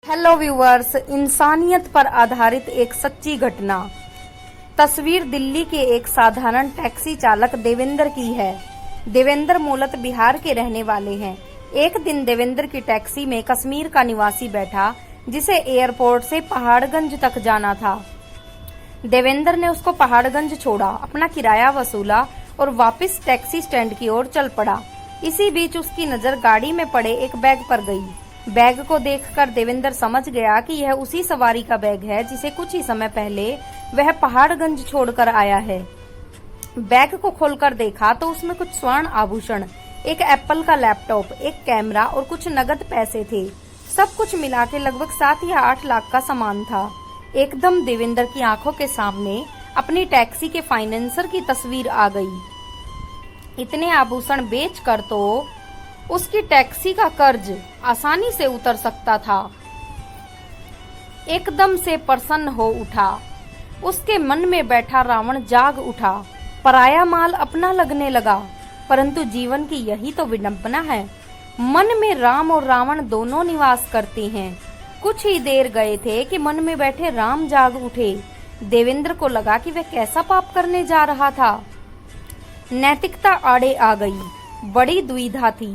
Hello viewers, इंसानियत पर आधारित एक सच्ची घटना। तस्वीर दिल्ली के एक साधारण टैक्सी चालक देवेंद्र की है। देवेंद्र मूलतः बिहार के रहने वाले हैं। एक दिन देवेंद्र की टैक्सी में कश्मीर का निवासी बैठा, जिसे एयरपोर्ट से पहाड़गंज तक जाना था। देवेंद्र ने उसको पहाड़गंज छोड़ा, अपना किराया वसूला और वापस टैक्सी स्टैंड की ओर चल पड़ा। इसी बीच उसकी नजर गाड़ी में पड़े एक बैग पर गई। बैग को देखकर देवेंद्र समझ गया कि यह उसी सवारी का बैग है जिसे कुछ ही समय पहले वह पहाड़गंज छोड़कर आया है। बैग को खोलकर देखा तो उसमें कुछ स्वर्ण आभूषण, एक एप्पल का लैपटॉप, एक कैमरा और कुछ नगद पैसे थे। सब कुछ मिला के लगभग 7 या 8 लाख का सामान था। एकदम देवेंद्र की आंखों के सामने अपनी टैक्सी के फाइनेंसर की तस्वीर आ गई। इतने आभूषण बेचकर तो उसकी टैक्सी का कर्ज आसानी से उतर सकता था। एकदम से प्रसन्न हो उठा। उसके मन में बैठा रावण जाग उठा। पराया माल अपना लगने लगा। परंतु जीवन की यही तो विडंबना है। मन में राम और रावण दोनों निवास करते हैं। कुछ ही देर गए थे कि मन में बैठे राम जाग उठे। देवेंद्र को लगा कि वह कैसा पाप करने जा रहा था। नैतिकता आड़े आ गई। बड़ी दुविधा थी।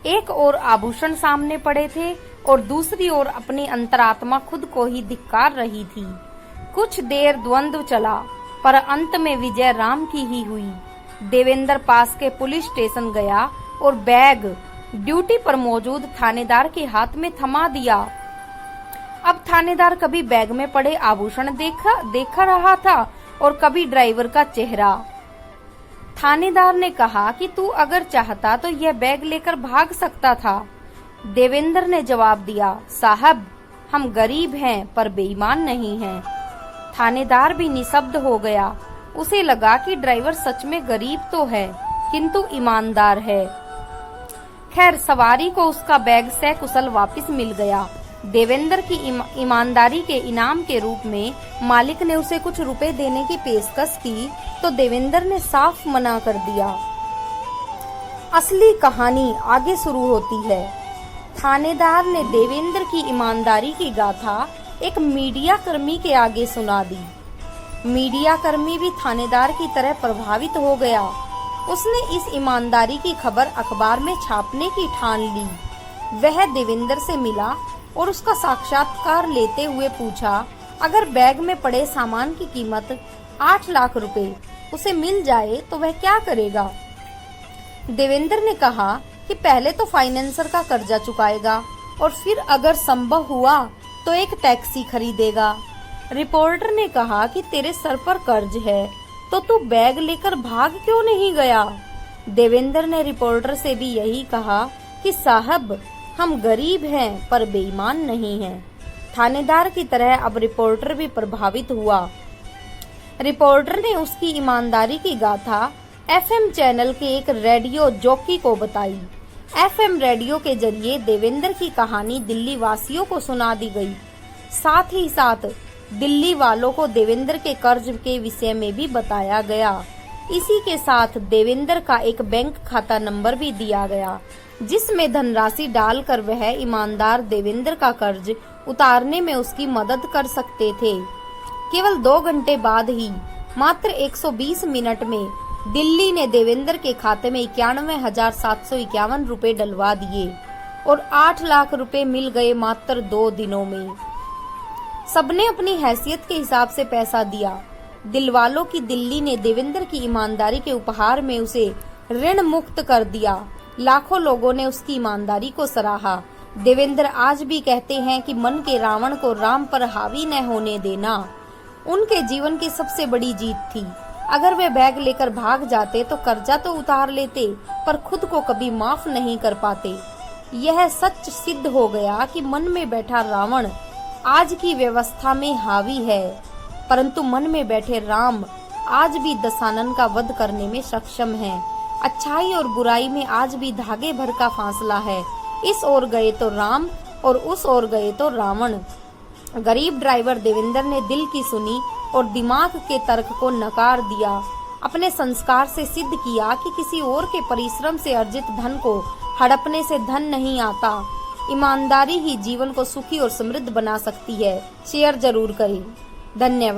एक ओर आभूषण सामने पड़े थे और दूसरी ओर अपनी अंतरात्मा खुद को ही धिक्कार रही थी। कुछ देर द्वंद्व चला, पर अंत में विजय राम की ही हुई। देवेंद्र पास के पुलिस स्टेशन गया और बैग ड्यूटी पर मौजूद थानेदार के हाथ में थमा दिया। अब थानेदार कभी बैग में पड़े आभूषण देखा रहा था और कभी ड्राइवर का चेहरा। थानेदार ने कहा कि तू अगर चाहता तो यह बैग लेकर भाग सकता था। देवेंद्र ने जवाब दिया, साहब हम गरीब हैं पर बेईमान नहीं हैं। थानेदार भी निशब्द हो गया। उसे लगा कि ड्राइवर सच में गरीब तो है किंतु ईमानदार है। खैर, सवारी को उसका बैग सकुशल वापस मिल गया। देवेंद्र की ईमानदारी के इनाम के रूप में मालिक ने उसे कुछ रुपए देने की पेशकश की तो देवेंद्र ने साफ मना कर दिया। असली कहानी आगे शुरू होती है। थानेदार ने देवेंद्र की ईमानदारी की गाथा एक मीडिया कर्मी के आगे सुना दी। मीडिया कर्मी भी थानेदार की तरह प्रभावित हो गया। उसने इस ईमानदारी की खबर अखबार में छापने की ठान ली। वह देवेंद्र से मिला और उसका साक्षात्कार लेते हुए पूछा, अगर बैग में पड़े सामान की कीमत 8 लाख रुपए उसे मिल जाए तो वह क्या करेगा? देवेंद्र ने कहा कि पहले तो फाइनेंसर का कर्जा चुकाएगा और फिर अगर संभव हुआ तो एक टैक्सी खरीदेगा। रिपोर्टर ने कहा कि तेरे सर पर कर्ज है तो तू बैग लेकर भाग क्यों नहीं गया? देवेंद्र ने रिपोर्टर से भी यही कहा कि साहब हम गरीब हैं पर बेईमान नहीं हैं। थानेदार की तरह अब रिपोर्टर भी प्रभावित हुआ। रिपोर्टर ने उसकी ईमानदारी की गाथा एफएम चैनल के एक रेडियो जॉकी को बताई। एफएम रेडियो के जरिए देवेंद्र की कहानी दिल्ली वासियों को सुना दी गई। साथ ही साथ दिल्ली वालों को देवेंद्र के कर्ज के विषय में भी बताया गया। इसी के साथ देवेंद्र का एक बैंक खाता नंबर भी दिया गया, जिसमें धनराशि डालकर वह ईमानदार देवेंद्र का कर्ज उतारने में उसकी मदद कर सकते थे। केवल 2 घंटे बाद ही, मात्र 120 मिनट में दिल्ली ने देवेंद्र के खाते में 91,751 रुपए डलवा दिए और 8 लाख रुपए मिल गए मात्र 2 दिनों में। सबने अपनी हैसियत के हिसाब से पैसा दिया। दिलवालों की दिल्ली ने देवेंद्र की ईमानदारी के उपहार में उसे ऋण मुक्त कर दिया। लाखों लोगों ने उसकी ईमानदारी को सराहा। देवेंद्र आज भी कहते हैं कि मन के रावण को राम पर हावी न होने देना उनके जीवन की सबसे बड़ी जीत थी। अगर वे बैग लेकर भाग जाते तो कर्जा तो उतार लेते, पर खुद को कभी माफ नहीं कर पाते। यह सच सिद्ध हो गया कि मन में बैठा रावण आज की व्यवस्था में हावी है, परंतु मन में बैठे राम आज भी दशानन का वध करने में सक्षम हैं। अच्छाई और बुराई में आज भी धागे भर का फासला है। इस ओर गए तो राम और उस ओर गए तो रावण। गरीब ड्राइवर देवेंद्र ने दिल की सुनी और दिमाग के तर्क को नकार दिया। अपने संस्कार से सिद्ध किया कि किसी और के परिश्रम से अर्जित धन को हड़पने से धन नहीं आता। ईमानदारी ही जीवन को सुखी और समृद्ध बना सकती है। शेयर जरूर करें। धन्यवाद।